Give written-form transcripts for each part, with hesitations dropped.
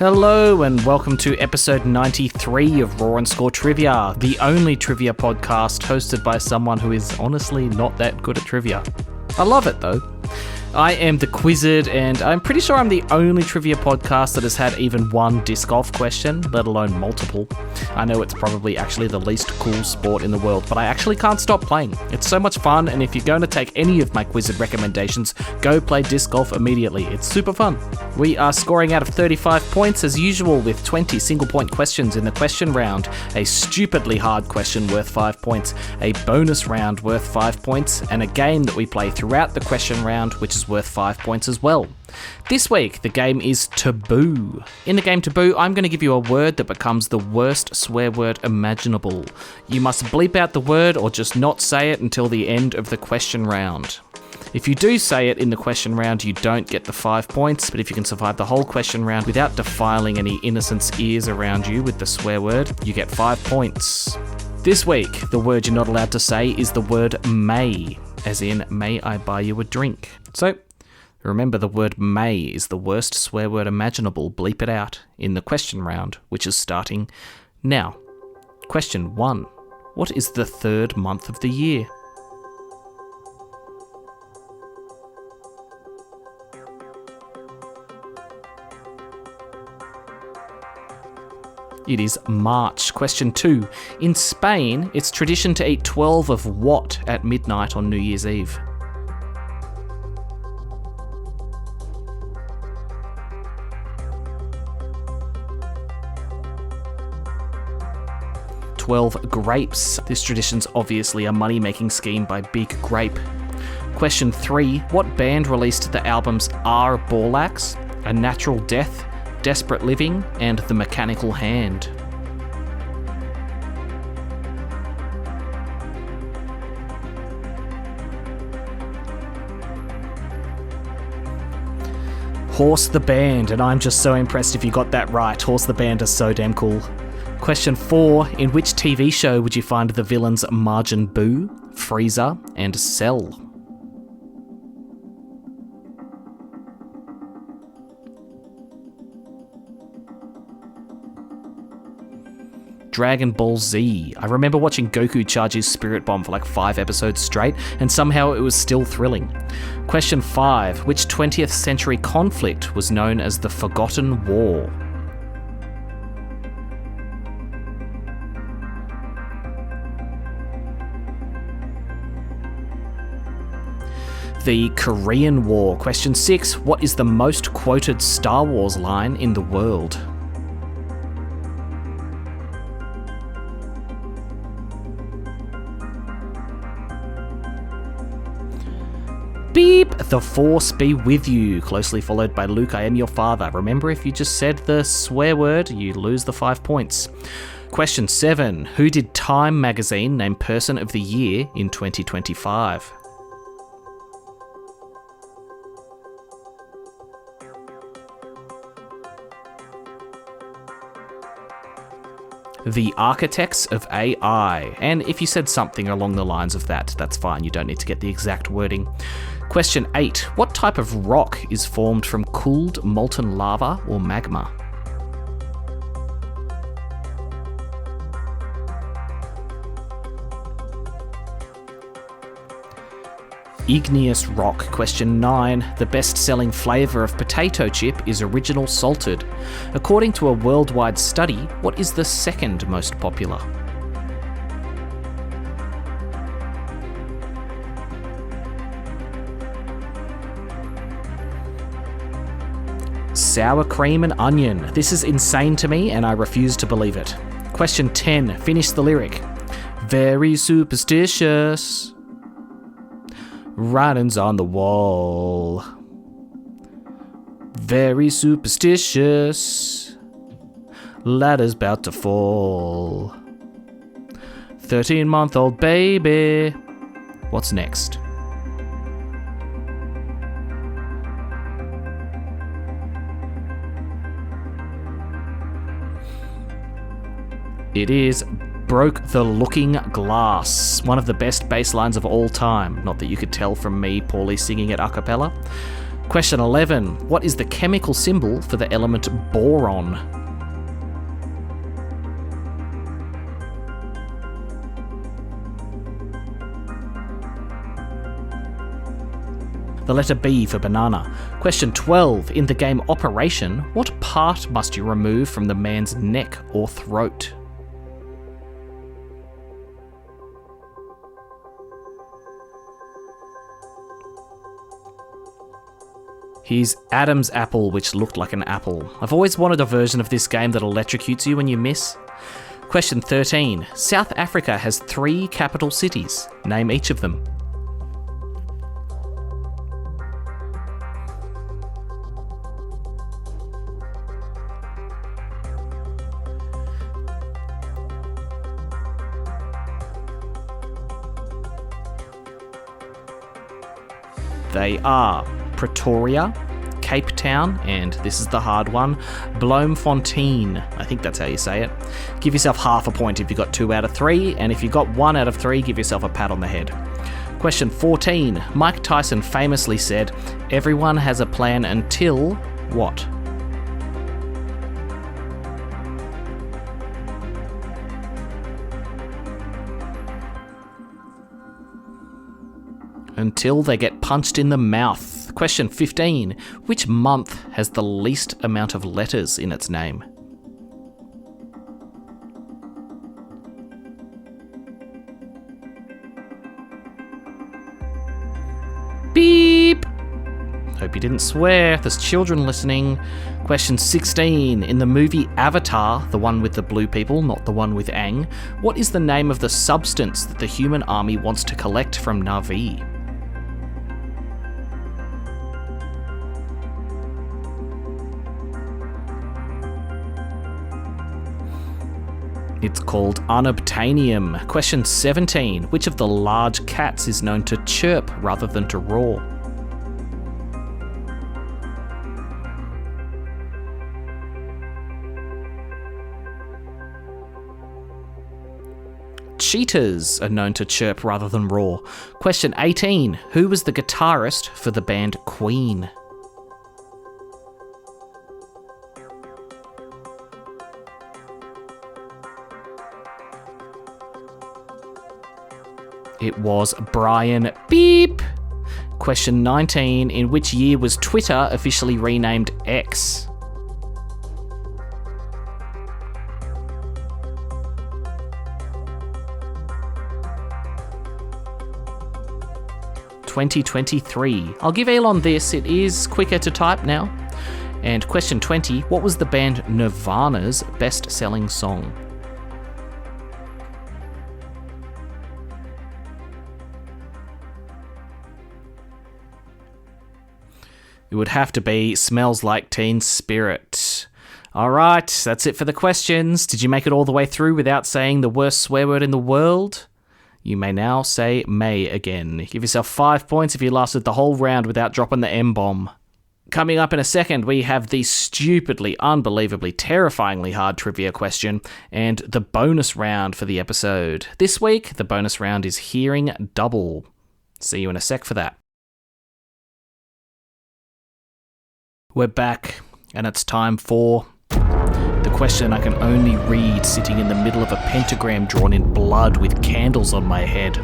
Hello and welcome to episode 93 of Raw and Score Trivia, the only trivia podcast hosted by someone who is honestly not that good at trivia. I love it though. I am the Quizzard, and I'm pretty sure I'm the only trivia podcast that has had even one disc golf question, let alone multiple. I know it's probably actually the least cool sport in the world, but I actually can't stop playing. It's so much fun, and if you're going to take any of my Quizzard recommendations, go play disc golf immediately. It's super fun. We are scoring out of 35 points as usual with 20 single-point questions in the question round, a stupidly hard question worth 5 points, a bonus round worth 5 points, and a game that we play throughout the question round, which is worth 5 points as well. This week, the game is Taboo. In the game Taboo, I'm going to give you a word that becomes the worst swear word imaginable. You must bleep out the word or just not say it until the end of the question round. If you do say it in the question round, you don't get the 5 points, but if you can survive the whole question round without defiling any innocent's ears around you with the swear word, you get 5 points. This week, the word you're not allowed to say is the word may, as in, may I buy you a drink? So, remember the word may is the worst swear word imaginable. Bleep it out in the question round, which is starting now. Question 1. What is the third month of the year? It is March. Question 2. In Spain, it's tradition to eat 12 of what at midnight on New Year's Eve? Grapes. This tradition's obviously a money-making scheme by Big Grape. Question 3. What band released the albums R. Borlax, A Natural Death, Desperate Living, and The Mechanical Hand? Horse the Band, and I'm just so impressed if you got that right. Horse the Band is so damn cool. Question 4. In which TV show would you find the villains Majin Buu, Frieza, and Cell? Dragon Ball Z. I remember watching Goku charge his Spirit Bomb for like 5 episodes straight, and somehow it was still thrilling. Question 5. Which 20th century conflict was known as the Forgotten War? The Korean War. Question 6. What is the most quoted Star Wars line in the world? Beep! The Force be with you. Closely followed by Luke, I am your father. Remember, if you just said the swear word, you lose the 5 points. Question 7. Who did Time magazine name Person of the Year in 2025? The Architects of AI. And if you said something along the lines of that, that's fine. You don't need to get the exact wording. Question 8. What type of rock is formed from cooled molten lava or magma? Igneous rock. Question 9. The best-selling flavour of potato chip is original salted. According to a worldwide study, what is the second most popular? Sour cream and onion. This is insane to me, and I refuse to believe it. Question 10. Finish the lyric. Very superstitious. Writings on the wall. Very superstitious. Ladder's about to fall. 13-month-old baby. What's next? It is Broke the Looking Glass, one of the best bass lines of all time. Not that you could tell from me poorly singing it a cappella. Question 11. What is the chemical symbol for the element boron? The letter B for banana. Question 12. In the game Operation, what part must you remove from the man's neck or throat? Here's Adam's apple, which looked like an apple. I've always wanted a version of this game that electrocutes you when you miss. Question 13. South Africa has 3 capital cities. Name each of them. They are Pretoria, Cape Town, and this is the hard one, Bloemfontein. I think that's how you say it. Give yourself half a point if you got 2 out of 3, and if you got 1 out of 3, give yourself a pat on the head. Question 14. Mike Tyson famously said, "Everyone has a plan until what?" Until they get punched in the mouth. Question 15. Which month has the least amount of letters in its name? Beep! Hope you didn't swear. There's children listening. Question 16. In the movie Avatar, the one with the blue people, not the one with Aang, what is the name of the substance that the human army wants to collect from Na'vi? It's called unobtainium. Question 17. Which of the large cats is known to chirp rather than to roar? Cheetahs are known to chirp rather than roar. Question 18. Who was the guitarist for the band Queen? It was Brian Beep. Question 19. In which year was Twitter officially renamed X? (2023). I'll give Elon this, it is quicker to type now. And question 20. What was the band Nirvana's best-selling song? It would have to be Smells Like Teen Spirit. Alright, that's it for the questions. Did you make it all the way through without saying the worst swear word in the world? You may now say may again. Give yourself 5 points if you lasted the whole round without dropping the M-bomb. Coming up in a second, we have the stupidly, unbelievably, terrifyingly hard trivia question and the bonus round for the episode. This week, the bonus round is Hearing Double. See you in a sec for that. We're back, and it's time for the question I can only read sitting in the middle of a pentagram drawn in blood with candles on my head.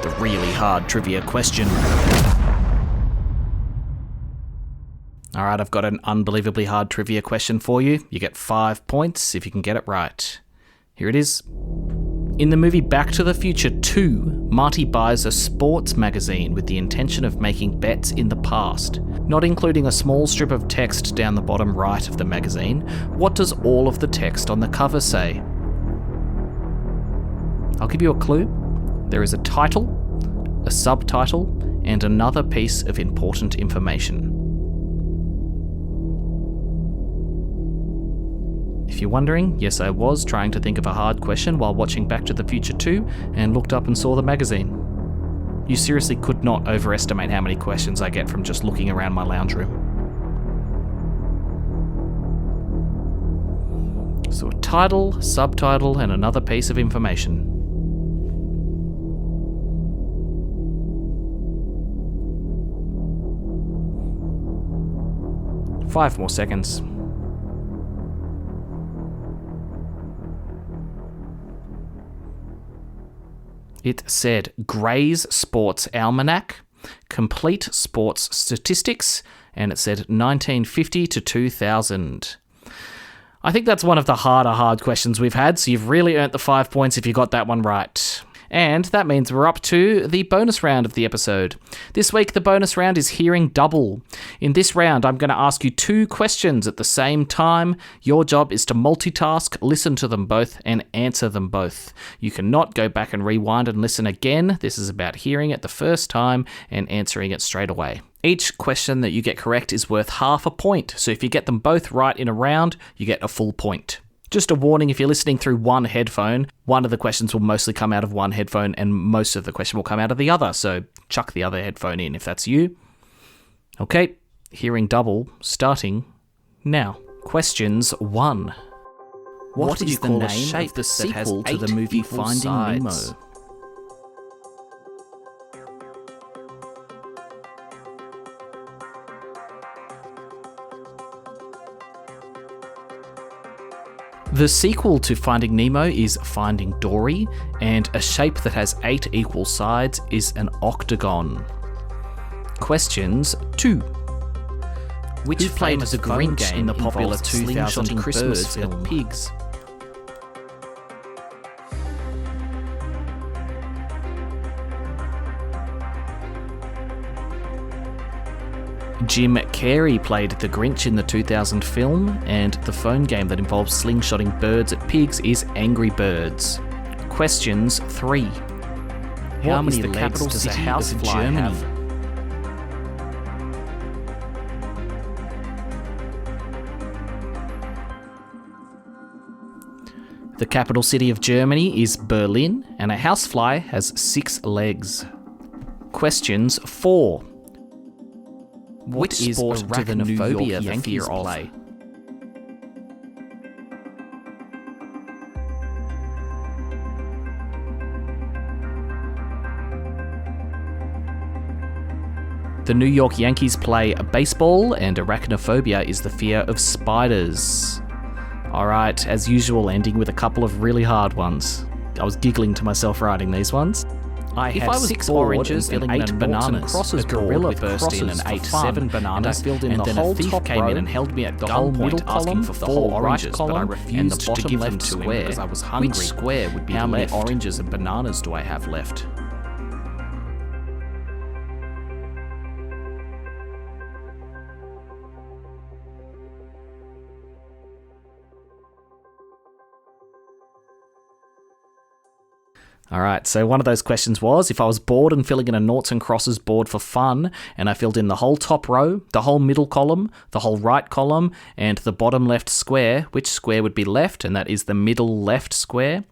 The really hard trivia question. Alright, I've got an unbelievably hard trivia question for you. You get 5 points if you can get it right. Here it is. In the movie Back to the Future 2, Marty buys a sports magazine with the intention of making bets in the past. Not including a small strip of text down the bottom right of the magazine, what does all of the text on the cover say? I'll give you a clue. There is a title, a subtitle, and another piece of important information. If you're wondering, yes, I was trying to think of a hard question while watching Back to the Future 2 and looked up and saw the magazine. You seriously could not overestimate how many questions I get from just looking around my lounge room. So a title, subtitle, and another piece of information. 5 more seconds. It said Gray's Sports Almanac, Complete Sports Statistics, and it said 1950 to 2000. I think that's one of the hard questions we've had, so you've really earned the 5 points if you got that one right. And that means we're up to the bonus round of the episode. This week, the bonus round is Hearing Double. In this round, I'm going to ask you 2 questions at the same time. Your job is to multitask, listen to them both, and answer them both. You cannot go back and rewind and listen again. This is about hearing it the first time and answering it straight away. Each question that you get correct is worth half a point. So if you get them both right in a round, you get a full point. Just a warning, if you're listening through one headphone, one of the questions will mostly come out of one headphone and most of the question will come out of the other, so chuck the other headphone in if that's you. Okay, Hearing Double, starting now. Questions 1. What is the name of the sequel to the movie Finding Nemo? The sequel to Finding Nemo is Finding Dory, and a shape that has 8 equal sides is an octagon. Questions 2. Which played the Grinch in the popular 2000 Christmas film Pigs? Jim Carrey played the Grinch in the 2000 film, and the phone game that involves slingshotting birds at pigs is Angry Birds. Questions 3. How many legs does a housefly have? The capital city of Germany is Berlin, and a housefly has 6 legs. Questions 4. What sport do the New York Yankees play? The New York Yankees play baseball, and arachnophobia is the fear of spiders. Alright, as usual, ending with a couple of really hard ones. I was giggling to myself writing these ones. If I was 6 oranges and 8 bananas, a gorilla burst in and ate 7 bananas, and I filled in the whole top row, and held me at gunpoint asking for 4 oranges, but I refused to give them to him because I was hungry. Which square would be left? How many oranges and bananas do I have left? Alright, so one of those questions was, if I was bored and filling in a noughts and crosses board for fun, and I filled in the whole top row, the whole middle column, the whole right column, and the bottom left square, which square would be left? And that is the middle left square.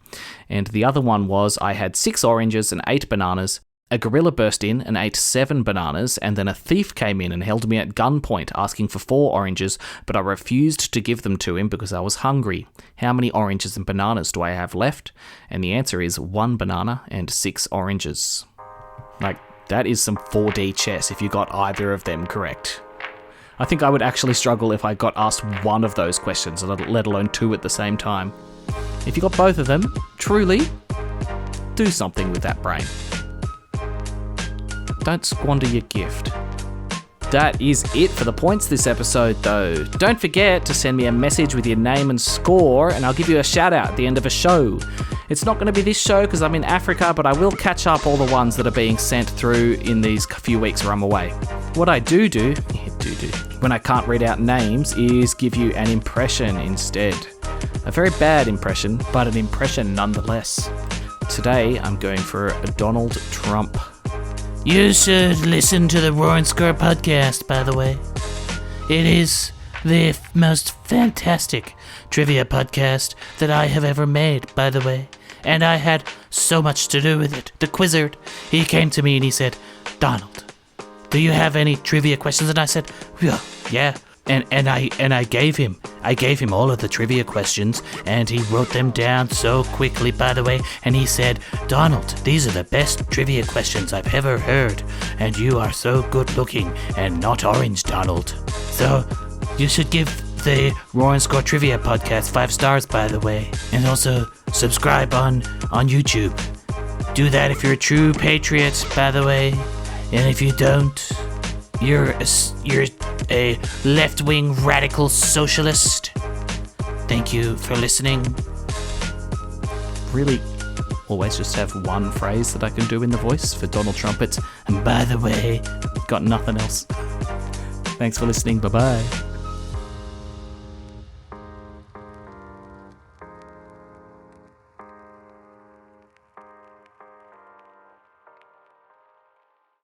And the other one was, I had 6 oranges and 8 bananas, a gorilla burst in and ate 7 bananas, and then a thief came in and held me at gunpoint asking for 4 oranges, but I refused to give them to him because I was hungry. How many oranges and bananas do I have left? And the answer is 1 banana and 6 oranges. Like, that is some 4D chess if you got either of them correct. I think I would actually struggle if I got asked one of those questions, let alone 2 at the same time. If you got both of them, truly, do something with that brain. Don't squander your gift. That is it for the points this episode, though. Don't forget to send me a message with your name and score, and I'll give you a shout out at the end of a show. It's not going to be this show because I'm in Africa, but I will catch up all the ones that are being sent through in these few weeks where I'm away. What I do when I can't read out names is give you an impression instead. A very bad impression, but an impression nonetheless. Today, I'm going for a Donald Trump. You should listen to the Roar and Score podcast, by the way. It is the most fantastic trivia podcast that I have ever made, by the way. And I had so much to do with it. The Quizzard, he came to me and he said, Donald, do you have any trivia questions? And I said, yeah. And I gave him all of the trivia questions, and he wrote them down so quickly, by the way, and he said, Donald, these are the best trivia questions I've ever heard, and you are so good looking and not orange, Donald. So You should give the Roar and Score Trivia podcast 5 stars, by the way. And also subscribe on YouTube. Do that if you're a true patriot, by the way. And if you don't, you're a left-wing radical socialist. Thank you for listening. Really, always just have one phrase that I can do in the voice for Donald Trump. It's, And by the way, got nothing else. Thanks for listening. Bye-bye.